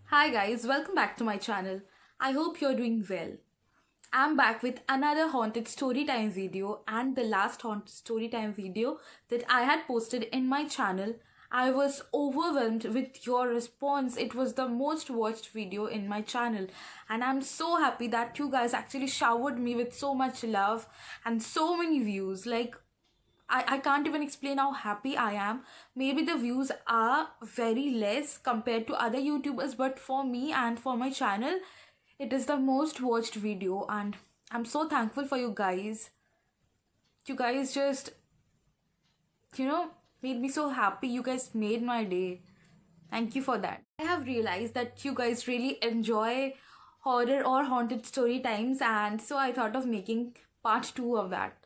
Hi guys, welcome back to my channel. I hope you're doing well. I'm back with another haunted storytime video, and the last haunted storytime video that I had posted in my channel. I was overwhelmed with your response. It was the most watched video in my channel, and I'm so happy that you guys actually showered me with so much love and so many views. I can't even explain how happy I am. Maybe the views are very less compared to other YouTubers, but for me and for my channel, it is the most watched video, and I'm so thankful for you guys. You guys just, you know, made me so happy. You guys made my day. Thank you for that. I have realized that you guys really enjoy horror or haunted story times, and so I thought of making part 2 of that.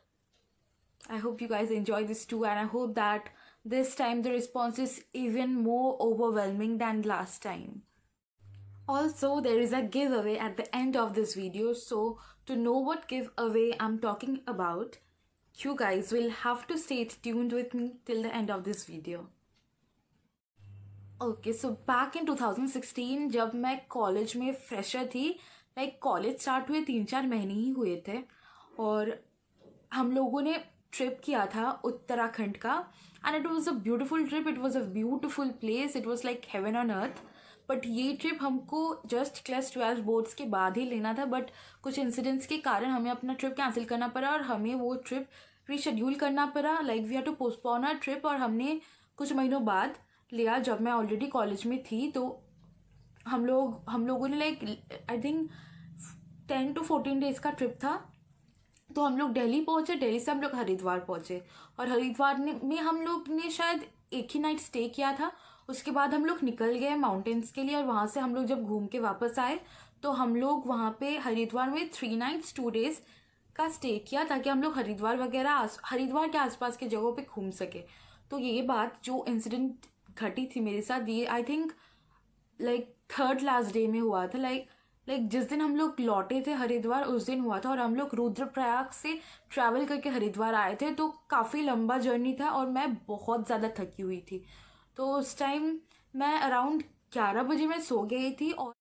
I hope you guys enjoy this too, and I hope that this time the response is even more overwhelming than last time. Also, there is a giveaway at the end of this video, so to know what giveaway I'm talking about, you guys will have to stay tuned with me till the end of this video. Okay, so back in 2016 जब मैं college में fresher थी, college start हुए 3-4 महीने ही हुए थे, और हम लोगों ने ट्रिप किया था उत्तराखंड का. And it was a beautiful trip, it was a beautiful place, it was like heaven on earth. But ये ट्रिप हमको जस्ट क्लास 12 बोर्ड्स के बाद ही लेना था, बट कुछ इंसिडेंट्स के कारण हमें अपना ट्रिप कैंसिल करना पड़ा और हमें वो ट्रिप रीशेड्यूल करना पड़ा. We have to postpone our trip, और हमने कुछ महीनों बाद लिया जब मैं ऑलरेडी कॉलेज में थी. तो हम लोगों ने आई थिंक 10 to 14 days का ट्रिप था. तो हम लोग दिल्ली पहुंचे, दिल्ली से हम लोग हरिद्वार पहुंचे, और हरिद्वार में हम लोग ने शायद एक ही नाइट स्टे किया था. उसके बाद हम लोग निकल गए माउंटेन्स के लिए, और वहाँ से हम लोग जब घूम के वापस आए तो हम लोग वहाँ पे हरिद्वार में 3 nights 2 days का स्टे किया, ताकि हम लोग हरिद्वार के आसपास के जगहों पे घूम सके. तो ये बात जो इंसिडेंट घटी थी मेरे साथ, ये I think third last day में हुआ था. जिस दिन हम लोग लौटे थे हरिद्वार उस दिन हुआ था, और हम लोग रुद्रप्रयाग से ट्रैवल करके हरिद्वार आए थे. तो काफ़ी लंबा जर्नी था और मैं बहुत ज़्यादा थकी हुई थी. तो उस टाइम मैं अराउंड 11 बजे मैं सो गई थी, और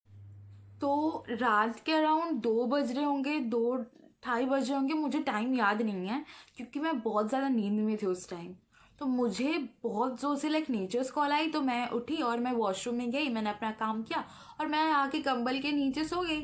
तो रात के अराउंड 2 बज रहे होंगे, 2-2:30 बज रहे होंगे, मुझे टाइम याद नहीं है क्योंकि मैं बहुत ज़्यादा नींद में थी उस टाइम. तो मुझे बहुत ज़ोर से नेचर्स कॉल आई, तो मैं उठी और मैं वॉशरूम में गई, मैंने अपना काम किया और मैं आके कंबल के नीचे सो गई.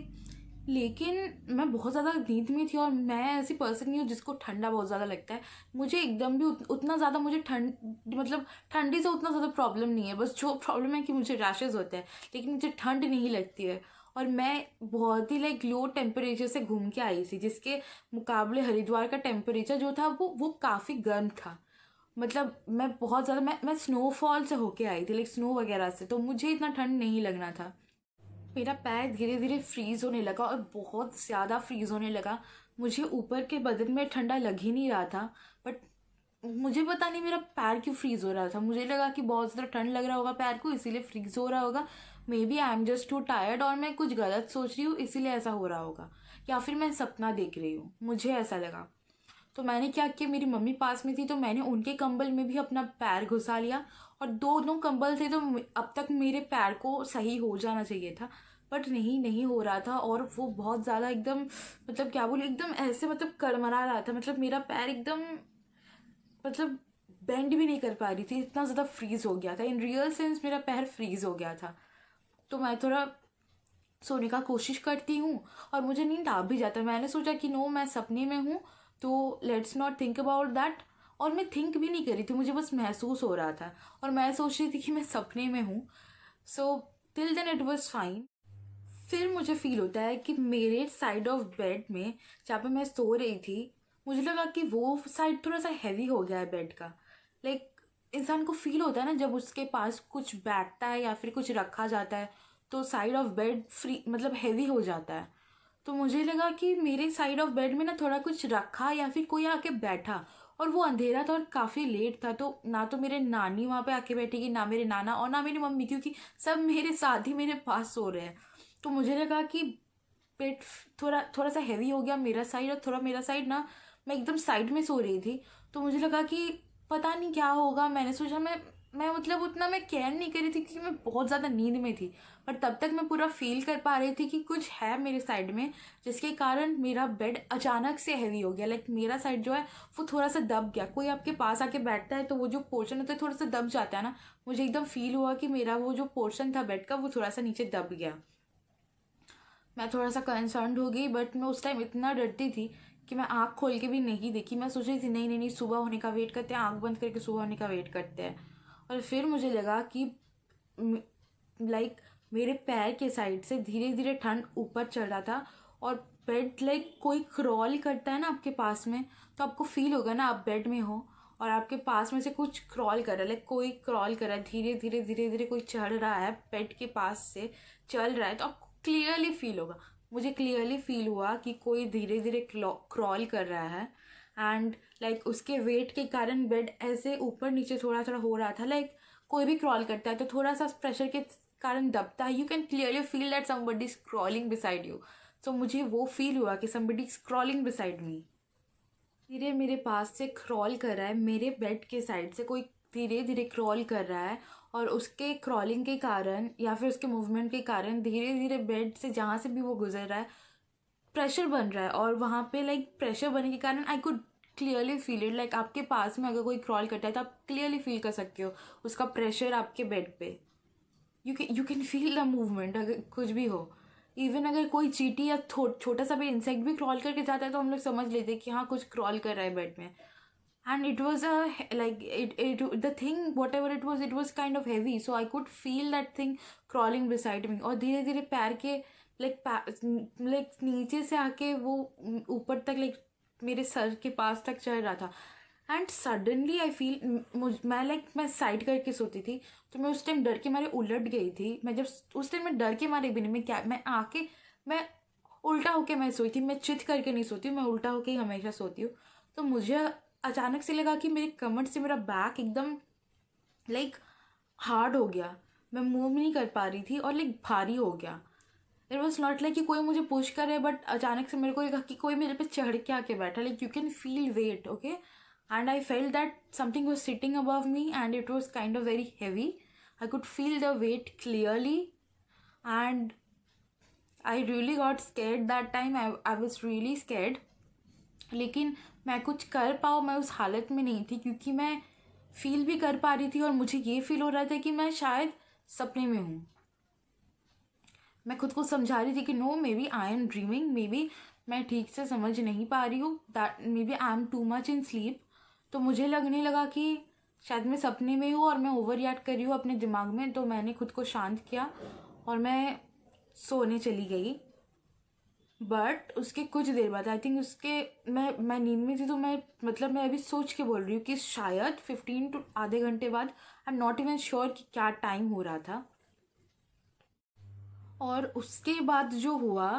लेकिन मैं बहुत ज़्यादा नींद में थी, और मैं ऐसी पर्सन नहीं हूँ जिसको ठंडा बहुत ज़्यादा लगता है. मुझे एकदम भी उतना ज़्यादा मुझे ठंडी से उतना ज़्यादा प्रॉब्लम नहीं है. बस जो प्रॉब्लम है कि मुझे रैशेज़ होते हैं, लेकिन मुझे ठंड नहीं लगती है. और मैं बहुत ही लो टेम्परेचर से घूम के आई थी, जिसके मुकाबले हरिद्वार का टेम्परेचर जो था वो काफ़ी गर्म था. मैं बहुत ज़्यादा मैं स्नोफॉल से होके आई थी, स्नो वगैरह से, तो मुझे इतना ठंड नहीं लगना था. मेरा पैर धीरे धीरे फ्रीज़ होने लगा, और बहुत ज़्यादा फ्रीज़ होने लगा. मुझे ऊपर के बदन में ठंडा लग ही नहीं रहा था, बट मुझे पता नहीं मेरा पैर क्यों फ्रीज़ हो रहा था. मुझे लगा कि बहुत ज़्यादा ठंड लग रहा होगा पैर को, इसीलिए फ्रीज़ हो रहा होगा. Maybe I am just too tired, और मैं कुछ गलत सोच रही हूँ इसीलिए ऐसा हो रहा होगा, या फिर मैं सपना देख रही हूँ, मुझे ऐसा लगा. तो मैंने क्या किया, मेरी मम्मी पास में थी, तो मैंने उनके कंबल में भी अपना पैर घुसा लिया, और दोनों कंबल थे, तो अब तक मेरे पैर को सही हो जाना चाहिए था, बट नहीं हो रहा था. और वो बहुत ज़्यादा एकदम क्या बोलूँ, एकदम ऐसे कड़मड़ा रहा था. मेरा पैर एकदम बेंड भी नहीं कर पा रही थी, इतना ज़्यादा फ्रीज़ हो गया था. इन रियल सेंस मेरा पैर फ्रीज़ हो गया था. तो मैं थोड़ा सोने का कोशिश करती हूँ, और मुझे नींद आ भी जाता है. मैंने सोचा कि नो, मैं सपने में हूँ, तो let's not think about that. और मैं थिंक भी नहीं करी थी, मुझे बस महसूस हो रहा था, और मैं सोच रही थी कि मैं सपने में हूँ. So till then it was fine. फिर मुझे फील होता है कि मेरे साइड ऑफ बेड में जहाँ पे मैं सो रही थी, मुझे लगा कि वो साइड थोड़ा सा हैवी हो गया है बेड का. इंसान को फील होता है ना, जब उसके पास कुछ बैठता है या फिर कुछ रखा जाता है, तो side of bed free heavy हो जाता है. तो मुझे लगा कि मेरे साइड ऑफ बेड में ना थोड़ा कुछ रखा, या फिर कोई आके बैठा, और वो अंधेरा था और काफ़ी लेट था. तो ना तो मेरे नानी वहाँ पे आके बैठेगी, ना मेरे नाना, और ना मेरी मम्मी, क्योंकि सब मेरे साथ ही मेरे पास सो रहे हैं. तो मुझे लगा कि पेट थोड़ा थोड़ा सा हैवी हो गया मेरा साइड, और थोड़ा मेरा साइड ना, मैं एकदम साइड में सो रही थी. तो मुझे लगा कि पता नहीं क्या होगा. मैंने सोचा मैं मतलब उतना मैं केयर नहीं कर रही थी क्योंकि मैं बहुत ज़्यादा नींद में थी, पर तब तक मैं पूरा फील कर पा रही थी कि कुछ है मेरे साइड में, जिसके कारण मेरा बेड अचानक से हैवी हो गया। लाइक मेरा साइड जो है वो थोड़ा सा दब गया। कोई आपके पास आके बैठता है तो वो जो पोर्शन होता है थोड़ा सा दब जाता है ना, मुझे एकदम फील हुआ कि मेरा वो जो पोर्शन था बेड का वो थोड़ा सा नीचे दब गया। मैं थोड़ा सा कंसर्न हो गई, बट मैं उस टाइम इतना डरती थी कि मैं आँख खोल के भी नहीं देखी। मैं सोच रही थी नहीं नहीं नहीं, सुबह होने का वेट करते हैं, आँख बंद करके सुबह होने का वेट करते हैं। और फिर मुझे लगा कि लाइक मेरे पैर के साइड से धीरे धीरे ठंड ऊपर चढ़ रहा था, और बेड लाइक कोई क्रॉल करता है ना आपके पास में, तो आपको फील होगा ना आप बेड में हो और आपके पास में से कुछ क्रॉल कर रहा है। लाइक कोई क्रॉल कर रहा है, धीरे धीरे धीरे धीरे कोई चढ़ रहा है बेड के पास से, चल रहा है, तो आपको क्लियरली फील होगा। मुझे क्लियरली फील हुआ कि कोई धीरे धीरे क्रॉल कर रहा है, एंड लाइक उसके वेट के कारण बेड ऐसे ऊपर नीचे थोड़ा थोड़ा हो रहा था। लाइक कोई भी क्रॉल करता है तो थोड़ा सा प्रेशर के कारण दबता है। You can clearly feel that somebody is crawling beside you. So मुझे वो फील हुआ कि somebody is crawling beside me. धीरे मेरे पास से क्रॉल कर रहा है, मेरे बेड के साइड से कोई धीरे धीरे क्रॉल कर रहा है, और उसके क्रॉलिंग के कारण या फिर उसके मूवमेंट के कारण धीरे धीरे बेड से जहाँ से भी वो गुजर रहा है प्रेशर बन रहा है। और वहाँ पे लाइक प्रेशर बनने के कारण I could clearly feel it. Like आपके पास में अगर कोई क्रॉल करता है तो आप क्लियरली फील कर सकते हो उसका प्रेशर आपके बेड पे। You can feel the movement अगर कुछ भी हो। इवन अगर कोई चींटी या छोटा सा भी इंसेक्ट भी क्रॉल करके जाता है तो हम लोग समझ लेते हैं कि हाँ कुछ क्रॉल कर रहा है बेड में। And it was a like it the thing what ever it was kind of heavy, so I could feel that thing crawling beside मी। और धीरे धीरे पैर के लाइक नीचे से आके वो ऊपर तक लाइक मेरे सर के पास तक चढ़ रहा था। एंड सडनली आई फील मैं साइड करके सोती थी, तो मैं उस टाइम डर के मारे उलट गई थी। मैं जब उस टाइम मैं डर के मारे भी नहीं, मैं आके मैं उल्टा होके मैं सोई थी। मैं चित करके नहीं सोती हूँ, मैं उल्टा होके ही हमेशा सोती हूँ। तो मुझे अचानक से लगा कि मेरे कमर से मेरा बैक एकदम लाइक हार्ड हो गया। मैं मूव नहीं कर पा रही थी और लाइक भारी हो गया। इट वॉज नॉट लाइक कि कोई मुझे पुश करे, बट अचानक से मेरे को लगा कि कोई मेरे पे चढ़ के आके बैठा। Like you can feel weight, okay, and I felt that something was sitting above me and it was kind of very heavy. I could feel the weight clearly and I really got scared that time. I was really scared. लेकिन मैं कुछ कर पाऊँ मैं उस हालत में नहीं थी, क्योंकि मैं फील भी कर पा रही थी और मुझे ये फील हो रहा था कि मैं शायद सपने में हूँ। मैं खुद को समझा रही थी कि no, maybe I am dreaming, maybe मैं ठीक से समझ नहीं पा रही हूँ, that maybe I am too much in sleep. तो मुझे लगने लगा कि शायद मैं सपने में हूँ और मैं ओवर रिएक्ट कर रही हूँ अपने दिमाग में। तो मैंने खुद को शांत किया और मैं सोने चली गई। बट उसके कुछ देर बाद आई थिंक मैं नींद में थी, तो मैं अभी सोच के बोल रही हूँ कि शायद 15 to आधे घंटे बाद, I am not even sure कि क्या टाइम हो रहा था। और उसके बाद जो हुआ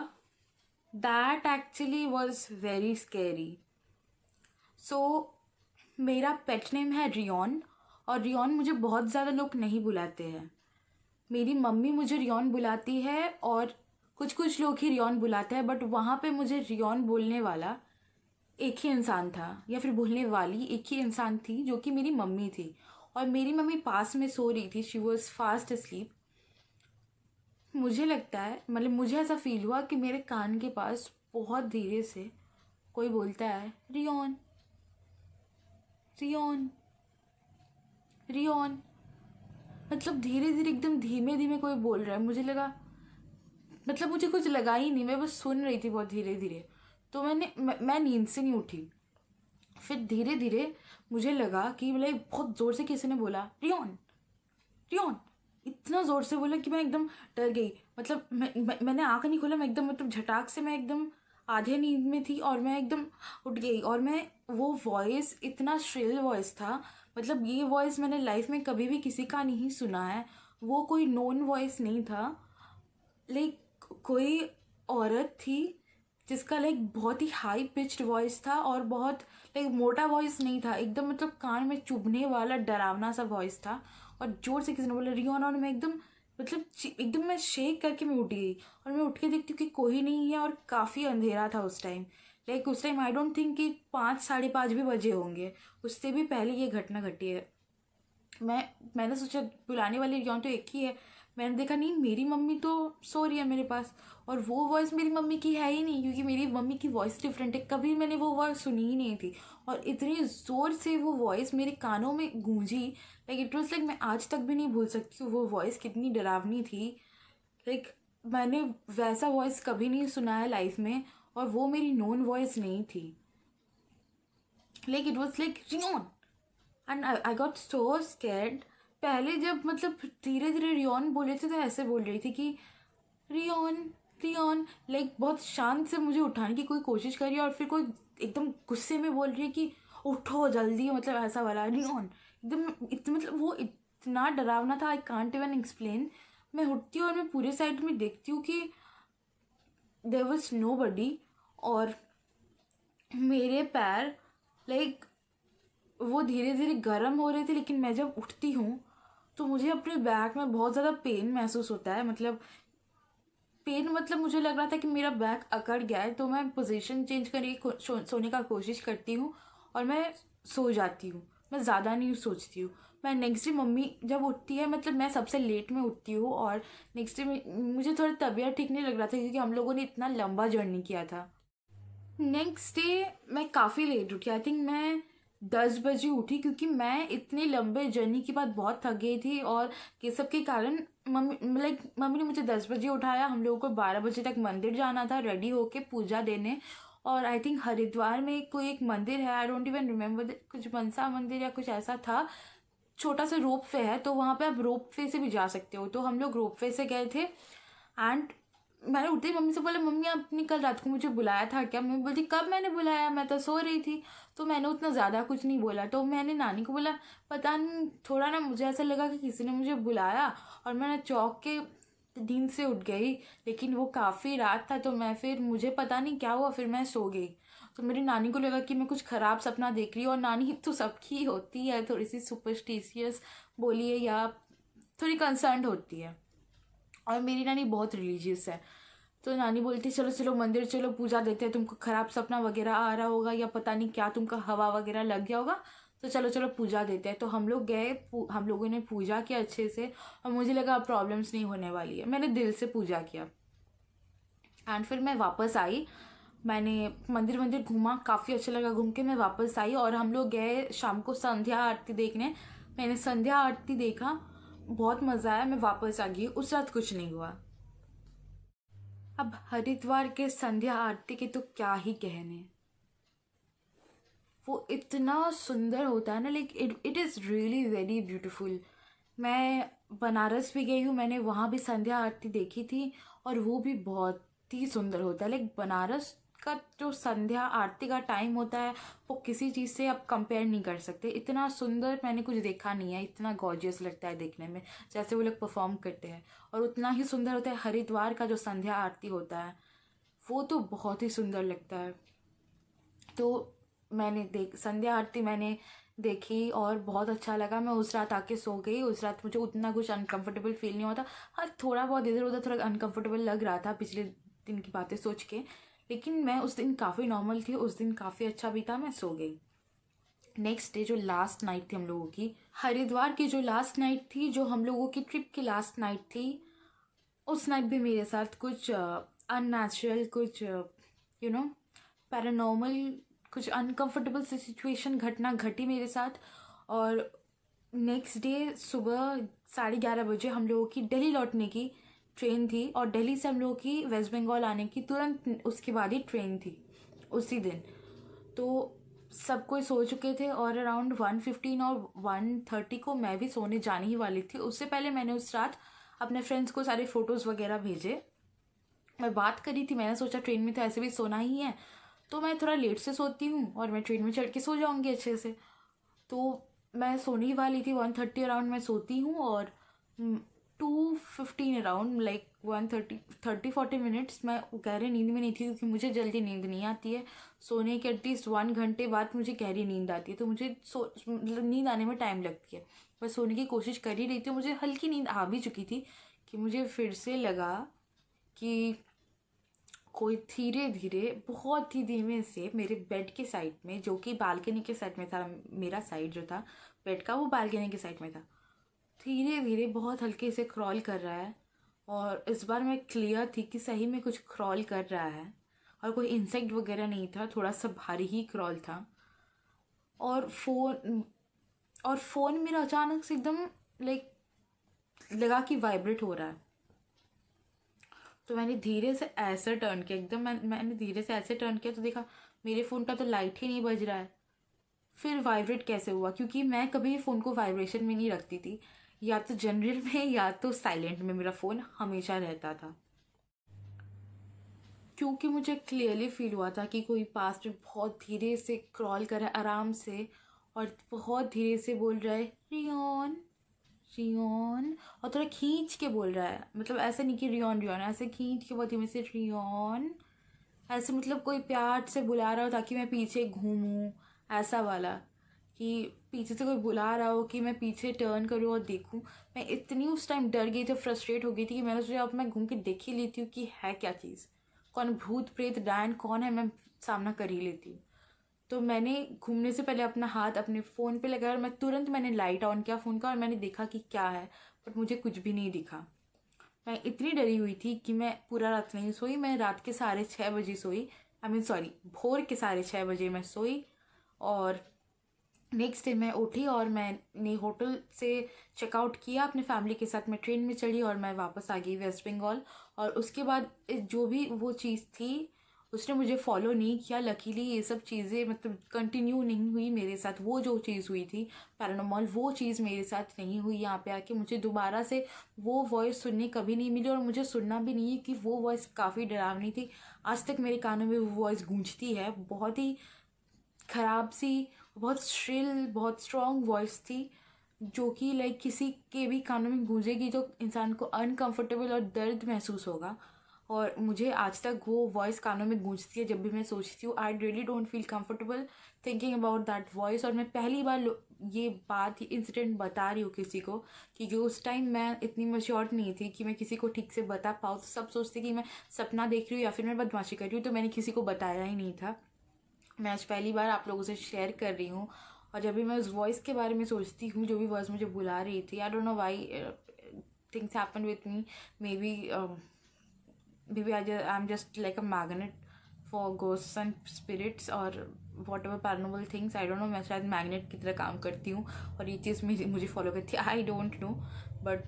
that actually was very scary. So मेरा पेट नेम है रियॉन, और रियॉन मुझे बहुत ज़्यादा लोग नहीं बुलाते हैं। मेरी मम्मी मुझे रियॉन बुलाती है और कुछ कुछ लोग ही रियॉन बुलाते हैं, बट वहाँ पे मुझे रियॉन बोलने वाला एक ही इंसान था, या फिर बोलने वाली एक ही इंसान थी, जो कि मेरी मम्मी थी। और मेरी मम्मी पास में सो रही थी, शी वॉज फास्ट अस्लीप। मुझे लगता है मतलब मुझे ऐसा फील हुआ कि मेरे कान के पास बहुत धीरे से कोई बोलता है रियॉन रियॉन रियॉन। मतलब धीरे धीरे एकदम धीमे धीमे कोई बोल रहा है। मुझे लगा, मतलब मुझे कुछ लगा ही नहीं, मैं बस सुन रही थी बहुत धीरे धीरे। तो मैं नींद से नहीं उठी। फिर धीरे धीरे मुझे लगा कि मतलब बहुत ज़ोर से किसी ने बोला रियॉन रियॉन, इतना ज़ोर से बोला कि मैं एकदम डर गई। मतलब मैंने आँख नहीं खोला, मैं एकदम मतलब झटाक से मैं एकदम आधे नींद में थी और मैं एकदम उठ गई। और वो वॉइस इतना श्रिल वॉइस था, मतलब ये वॉइस मैंने लाइफ में कभी भी किसी का नहीं सुना है। वो कोई नोन वॉइस नहीं था, लाइक कोई औरत थी जिसका लाइक बहुत ही हाई पिच्ड वॉइस था, और बहुत लाइक मोटा वॉइस नहीं था, एकदम मतलब कान में चुभने वाला डरावना सा वॉइस था। और जोर से किसी ने बोला रियॉन, और मैं एकदम मतलब एकदम मैं शेक करके मैं उठ गई। और मैं उठ के देखती हूँ कि कोई नहीं है, और काफ़ी अंधेरा था उस टाइम। लाइक उस टाइम आई डोंट थिंक कि 5 साढ़े 5 भी बजे होंगे, उससे भी पहले ये घटना घटी है। मैंने सोचा बुलाने वाली रियोन तो एक ही है। मैंने देखा नहीं, मेरी मम्मी तो सो रही है मेरे पास, और वो वॉइस मेरी मम्मी की है ही नहीं, क्योंकि मेरी मम्मी की वॉइस डिफरेंट है। कभी मैंने वो वॉइस सुनी ही नहीं थी, और इतनी ज़ोर से वो वॉइस मेरे कानों में गूंजी। लाइक इट वॉज लाइक, मैं आज तक भी नहीं भूल सकती हूँ वो वॉइस कितनी डरावनी थी। लाइक मैंने वैसा वॉइस कभी नहीं सुना है लाइफ में, और वो मेरी नोन वॉइस नहीं थी। Like it was like rayon, and I got so scared. पहले जब मतलब धीरे धीरे रियोन बोले थे तो ऐसे बोल रही थी कि रियोन रियोन, लाइक बहुत शांत से मुझे उठाने की कोई कोशिश करी, और फिर कोई एकदम गुस्से में बोल रही है कि उठो जल्दी, मतलब ऐसा वाला रियोन एकदम मतलब वो इतना डरावना था, आई कांट इवन एक्सप्लेन। मैं उठती हूँ और मैं पूरे साइड में देखती हूँ कि देयर वॉज नो बडी, और मेरे पैर लाइक वो धीरे धीरे गर्म हो रहे थे। लेकिन मैं जब उठती हूँ तो मुझे अपने बैक में बहुत ज़्यादा पेन महसूस होता है, मतलब पेन, मतलब मुझे लग रहा था कि मेरा बैक अकड़ गया है। तो मैं पोजीशन चेंज करके सोने का कोशिश करती हूँ, और मैं सो जाती हूँ। मैं ज़्यादा नहीं सोचती हूँ। मैं नेक्स्ट डे मम्मी जब उठती है, मतलब मैं सबसे लेट में उठती हूँ, और नेक्स्ट डे मुझे थोड़ा तबीयत ठीक नहीं लग रहा था, क्योंकि हम लोगों ने इतना लंबा जर्नी किया था। नेक्स्ट डे मैं काफ़ी लेट उठी, आई थिंक मैं 10 बजे उठी, क्योंकि मैं इतने लंबे जर्नी के बाद बहुत थक गई थी, और ये सब के कारण मम्मी ने मुझे 10 बजे उठाया। हम लोगों को 12 बजे तक मंदिर जाना था रेडी होके पूजा देने। और आई थिंक हरिद्वार में कोई एक मंदिर है, आई डोंट इवन रिमेम्बर, कुछ मनसा मंदिर या कुछ ऐसा था। छोटा सा रोप वे है, तो वहाँ पे आप रोप वे से भी जा सकते हो। तो हम लोग रोप वे से गए थे, एंड मैंने उठते ही मम्मी से बोला, मम्मी आपने कल रात को मुझे बुलाया था क्या? मम्मी बोलती, कब मैंने बुलाया, मैं तो सो रही थी। तो मैंने उतना ज़्यादा कुछ नहीं बोला। तो मैंने नानी को बोला, पता नहीं, थोड़ा ना मुझे ऐसा लगा कि किसी ने मुझे बुलाया, और मैंने चौंक के नींद से उठ गई। लेकिन वो काफ़ी रात था, तो मैं फिर मुझे पता नहीं क्या हुआ, फिर मैं सो गई। तो मेरी नानी को लगा कि मैं कुछ ख़राब सपना देख रही हूँ, और नानी तो सबकी होती है, थोड़ी सी सुपरस्टिशियस बोलिए, या थोड़ी कंसर्न होती है, और मेरी नानी बहुत रिलीजियस है। तो नानी बोलती, चलो चलो मंदिर चलो, पूजा देते हैं, तुमको खराब सपना वगैरह आ रहा होगा, या पता नहीं क्या तुमका हवा वगैरह लग गया होगा, तो चलो चलो पूजा देते हैं। तो हम लोग गए, हम लोगों ने पूजा किया अच्छे से, और मुझे लगा अब प्रॉब्लम्स नहीं होने वाली है। मैंने दिल से पूजा किया, एंड फिर मैं वापस आई। मैंने मंदिर मंदिर घूमा, काफ़ी अच्छा लगा घूम के। मैं वापस आई, और हम लोग गए शाम को संध्या आरती देखने। मैंने संध्या आरती देखा, बहुत मज़ा आया। मैं वापस आ गई, उस रात कुछ नहीं हुआ। अब हरिद्वार के संध्या आरती के तो क्या ही कहने, वो इतना सुंदर होता है ना, like it is really very beautiful. मैं बनारस भी गई हूँ, मैंने वहाँ भी संध्या आरती देखी थी, और वो भी बहुत ही सुंदर होता है। लाइक बनारस का जो संध्या आरती का टाइम होता है, वो किसी चीज़ से आप कंपेयर नहीं कर सकते। इतना सुंदर मैंने कुछ देखा नहीं है, इतना गॉर्जियस लगता है देखने में जैसे वो लोग परफॉर्म करते हैं। और उतना ही सुंदर होता है हरिद्वार का जो संध्या आरती होता है, वो तो बहुत ही सुंदर लगता है। तो मैंने संध्या आरती मैंने देखी, और बहुत अच्छा लगा। मैं उस रात आके सो गई। उस रात मुझे उतना कुछ अनकंफर्टेबल फील नहीं होता। हाँ, थोड़ा बहुत इधर उधर थोड़ा अनकंफर्टेबल लग रहा था पिछले दिन की बातें सोच के, लेकिन मैं उस दिन काफ़ी नॉर्मल थी, उस दिन काफ़ी अच्छा भी था, मैं सो गई। नेक्स्ट डे जो लास्ट नाइट थी हम लोगों की, हरिद्वार की जो लास्ट नाइट थी, जो हम लोगों की ट्रिप की लास्ट नाइट थी, उस नाइट भी मेरे साथ कुछ अननेचुरल, कुछ पैरानॉर्मल, कुछ अनकंफर्टेबल सी सिचुएशन घटना घटी मेरे साथ। और नेक्स्ट डे सुबह 11:30 बजे हम लोगों की दिल्ली लौटने की ट्रेन थी, और दिल्ली से हम लोगों की वेस्ट बंगाल आने की तुरंत उसके बाद ही ट्रेन थी उसी दिन। तो सब कोई सो चुके थे, और अराउंड 1:15 और 1:30 को मैं भी सोने जाने ही वाली थी। उससे पहले मैंने उस रात अपने फ्रेंड्स को सारे फ़ोटोज़ वगैरह भेजे। मैं बात करी थी, मैंने सोचा ट्रेन में तो ऐसे भी सोना ही है, तो मैं थोड़ा लेट से सोती हूँ, और मैं ट्रेन में चढ़ के सो जाऊँगी अच्छे से। तो मैं सोने ही वाली थी, 1:30 अराउंड मैं सोती हूँ, और 2:15 अराउंड, लाइक 1:30 30 40 मिनट्स मैं गहरे नींद में नहीं थी, क्योंकि मुझे जल्दी नींद नहीं आती है। सोने के एटलीस्ट 1 घंटे बाद मुझे गहरी नींद आती है, तो मुझे मतलब नींद आने में टाइम लगती है। मैं सोने की कोशिश कर ही रही थी, मुझे हल्की नींद आ भी चुकी थी, कि मुझे फिर से लगा कि कोई धीरे धीरे, बहुत ही धीमे से मेरे बेड के साइड में, जो कि बालकनी के साइड में था, मेरा साइड जो था, बेड का, वो बालकनी के साइड में था। धीरे धीरे बहुत हल्के से क्रॉल कर रहा है, और इस बार मैं क्लियर थी कि सही में कुछ क्रॉल कर रहा है, और कोई इंसेक्ट वगैरह नहीं था, थोड़ा सा भारी ही क्रॉल था। और फ़ोन मेरा अचानक से एकदम लाइक लगा कि वाइब्रेट हो रहा है। तो मैंने धीरे से ऐसे टर्न किया, एकदम मैंने धीरे से ऐसे टर्न किया तो देखा मेरे फ़ोन का तो लाइट ही नहीं बज रहा है। फिर वाइब्रेट कैसे हुआ, क्योंकि मैं कभी भी फ़ोन को वाइब्रेशन में नहीं रखती थी, या तो जनरल में या तो साइलेंट में मेरा फ़ोन हमेशा रहता था, क्योंकि मुझे क्लियरली फील हुआ था कि कोई पास में बहुत धीरे से क्रॉल कर रहा है आराम से, और बहुत धीरे से बोल रहा है रियोन रियोन, और थोड़ा खींच के बोल रहा है, मतलब ऐसे नहीं कि रियोन रियोन, ऐसे खींच के बहुत धीमे से रियोन, ऐसे मतलब कोई प्यार से बुला रहा हो ताकि मैं पीछे घूमूं, ऐसा वाला कि पीछे से कोई बुला रहा हो कि मैं पीछे टर्न करूँ और देखूं। मैं इतनी उस टाइम डर गई थी, फ्रस्ट्रेट हो गई थी कि मैंने सोचा अब मैं घूम के देख ही लेती हूँ कि है क्या चीज़, कौन भूत प्रेत डायन कौन है, मैं सामना कर ही लेती हूँ। तो मैंने घूमने से पहले अपना हाथ अपने फ़ोन पे लगाया, और मैं तुरंत मैंने लाइट ऑन किया फ़ोन का, और मैंने देखा कि क्या है, बट मुझे कुछ भी नहीं दिखा। मैं इतनी डरी हुई थी कि मैं पूरा रात नहीं सोई। मैं रात के 6:30 सोई, भोर के 6:30 मैं सोई। और नेक्स्ट डे मैं उठी और मैंने होटल से चेकआउट किया अपने फैमिली के साथ, मैं ट्रेन में चढ़ी और मैं वापस आ गई वेस्ट बंगाल। और उसके बाद जो भी वो चीज़ थी उसने मुझे फॉलो नहीं किया। लकीली ये सब चीज़ें मतलब कंटिन्यू नहीं हुई मेरे साथ। वो जो चीज़ हुई थी पैरानॉर्मल, वो चीज़ मेरे साथ नहीं हुई। यहाँ पे आके मुझे दोबारा से वो वॉइस सुनने कभी नहीं मिली, और मुझे सुनना भी नहीं है कि वो वॉइस काफ़ी डरावनी थी। आज तक मेरे कानों में वो वॉइस गूंजती है, बहुत ही ख़राब सी, बहुत श्रिल, बहुत स्ट्रॉन्ग वॉइस थी, जो कि लाइक किसी के भी कानों में गूंजेगी तो इंसान को अनकंफर्टेबल और दर्द महसूस होगा। और मुझे आज तक वो वॉइस कानों में गूंजती है जब भी मैं सोचती हूँ। I really don't feel comfortable thinking about that voice. और मैं पहली बार ये बात, ये इंसिडेंट बता रही हूँ किसी को, क्योंकि उस टाइम मैं इतनी मैच्योर नहीं थी कि मैं किसी को ठीक से बता पाऊँ। तो सब सोचते कि मैं सपना देख रही हूँ या फिर मैं बदमाशी कर रही हूँ, तो मैंने किसी को बताया ही नहीं था। मैं आज पहली बार आप लोगों से शेयर कर रही हूँ। और जब भी मैं उस वॉइस के बारे में सोचती हूँ, जो भी वॉइस मुझे बुला रही थी, I don't know why things happen with me. Maybe I am just like a magnet for ghosts and spirits और whatever paranormal things. I don't know, मैं शायद मैग्नेट की तरह काम करती हूँ और ये चीज़ मुझे फॉलो करती है। आई डोंट नो, बट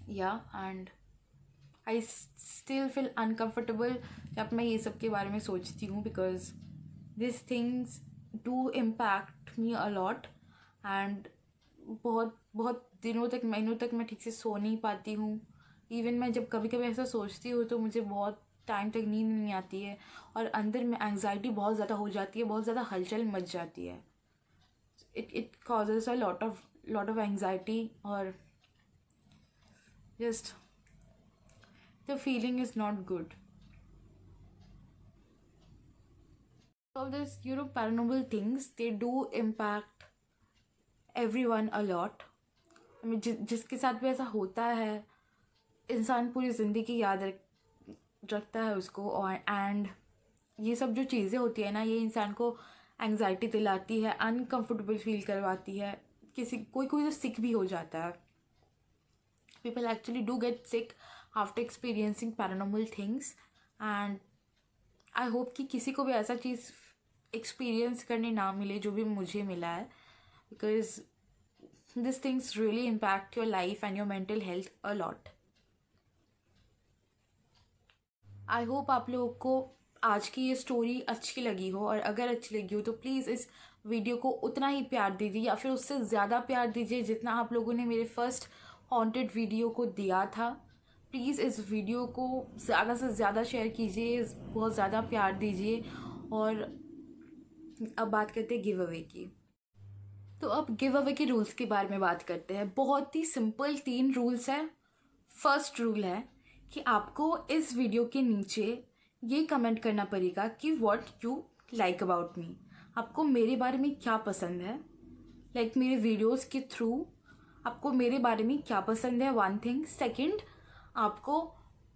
या and I still feel uncomfortable जब मैं ये सब के बारे में सोचती हूँ, because this things do impact me a lot. And बहुत बहुत दिनों तक, महीनों तक मैं ठीक से सो नहीं पाती हूँ। इवन मैं जब कभी कभी ऐसा सोचती हूँ तो मुझे बहुत टाइम तक नींद नहीं आती है, और अंदर में एंग्जाइटी बहुत ज़्यादा हो जाती है, बहुत ज़्यादा हलचल मच जाती है। It causes a lot of anxiety, और just the feeling is not good. All this, paranormal things, they do impact everyone a lot. I mean, जिसके साथ भी ऐसा होता है, इंसान पूरी ज़िंदगी याद रखता है उसको। और एंड ये सब जो चीज़ें होती है ना, ये इंसान को एंग्जाइटी दिलाती है, अनकंफर्टेबल फील करवाती है। कोई तो सिक भी हो जाता है। People actually do get sick after experiencing paranormal things, and I hope कि किसी को भी ऐसा चीज़ एक्सपीरियंस करने ना मिले जो भी मुझे मिला है, because these things really impact your life and your mental health a lot. I hope आप लोगों को आज की ये स्टोरी अच्छी लगी हो, और अगर अच्छी लगी हो तो प्लीज़ इस वीडियो को उतना ही प्यार दीजिए, या फिर उससे ज़्यादा प्यार दीजिए जितना आप लोगों ने मेरे फर्स्ट हॉन्टेड वीडियो को दिया था। प्लीज़ इस वीडियो को ज़्यादा से ज़्यादा शेयर कीजिए, बहुत ज़्यादा प्यार दीजिए। और अब बात करते हैं गिव अवे की। तो अब गिव अवे के रूल्स के बारे में बात करते हैं। बहुत ही सिंपल 3 रूल्स हैं। फर्स्ट रूल है कि आपको इस वीडियो के नीचे ये कमेंट करना पड़ेगा कि what you like about me. आपको मेरे बारे में क्या पसंद है, लाइक मेरे वीडियोस के थ्रू आपको मेरे बारे में क्या पसंद है, वन थिंग। सेकंड, आपको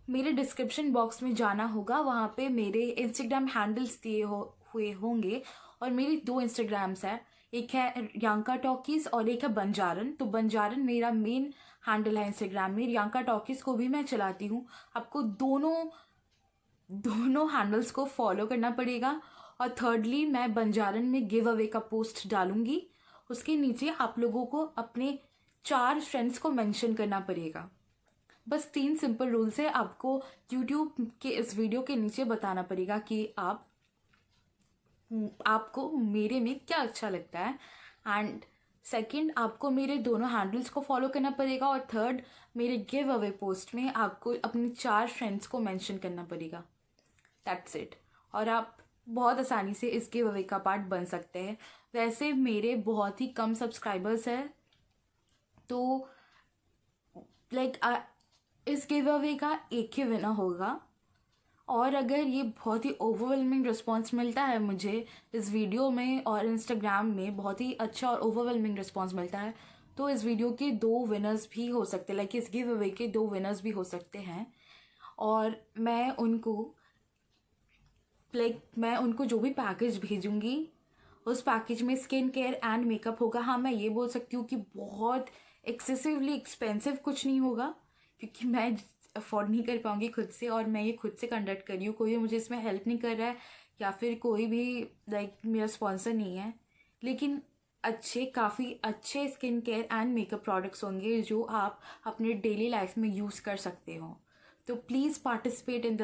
मेरे डिस्क्रिप्शन बॉक्स में जाना होगा, वहाँ पे मेरे इंस्टाग्राम हैंडल्स दिए हुए होंगे, और मेरी 2 इंस्टाग्राम्स हैं। एक है रियांका टॉकीज़ और एक है बंजारन। तो बंजारन मेरा मेन हैंडल है इंस्टाग्राम में, रियांका टॉकीज़ को भी मैं चलाती हूँ। आपको दोनों हैंडल्स को फॉलो करना पड़ेगा। और थर्डली मैं बंजारन में गिव अवे का पोस्ट डालूंगी, उसके नीचे आप लोगों को अपने 4 फ्रेंड्स को मेंशन करना पड़ेगा। बस 3 सिंपल रूल्स है। आपको यूट्यूब के इस वीडियो के नीचे बताना पड़ेगा कि आपको मेरे में क्या अच्छा लगता है, एंड सेकंड आपको मेरे दोनों हैंडल्स को फॉलो करना पड़ेगा, और थर्ड मेरे गिव अवे पोस्ट में आपको अपने 4 फ्रेंड्स को मेंशन करना पड़ेगा। That's it. और आप बहुत आसानी से इस गिव अवे का पार्ट बन सकते हैं। वैसे मेरे बहुत ही कम सब्सक्राइबर्स हैं, तो इस गिव अवे का एक ही विनर होगा। और अगर ये बहुत ही ओवरवेलमिंग रिस्पांस मिलता है मुझे इस वीडियो में और इंस्टाग्राम में बहुत ही अच्छा और ओवरवेलमिंग रिस्पांस मिलता है, तो इस वीडियो के 2 विनर्स भी हो सकते हैं, इस गिव अवे के 2 विनर्स भी हो सकते हैं। और मैं उनको जो भी पैकेज भेजूंगी उस पैकेज में स्किन केयर एंड मेकअप होगा। हाँ, मैं ये बोल सकती हूँ कि बहुत एक्सेसिवली एक्सपेंसिव कुछ नहीं होगा, क्योंकि मैं अफोर्ड नहीं कर पाऊँगी खुद से, और मैं ये खुद से कंडक्ट कर रही हूँ। कोई मुझे इसमें हेल्प नहीं कर रहा है, या फिर कोई भी मेरा स्पॉन्सर नहीं है। लेकिन काफ़ी अच्छे skin care and makeup products होंगे जो आप अपने डेली लाइफ में यूज़ कर सकते हो। तो please participate in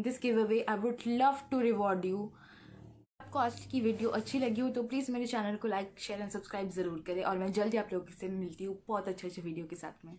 this giveaway. I would love to reward you. आपको आज की वीडियो अच्छी लगी हो तो प्लीज़ मेरे चैनल को लाइक, शेयर एंड सब्सक्राइब ज़रूर करें, और मैं जल्दी आप लोगों से मिलती हूँ बहुत अच्छे वीडियो के साथ में।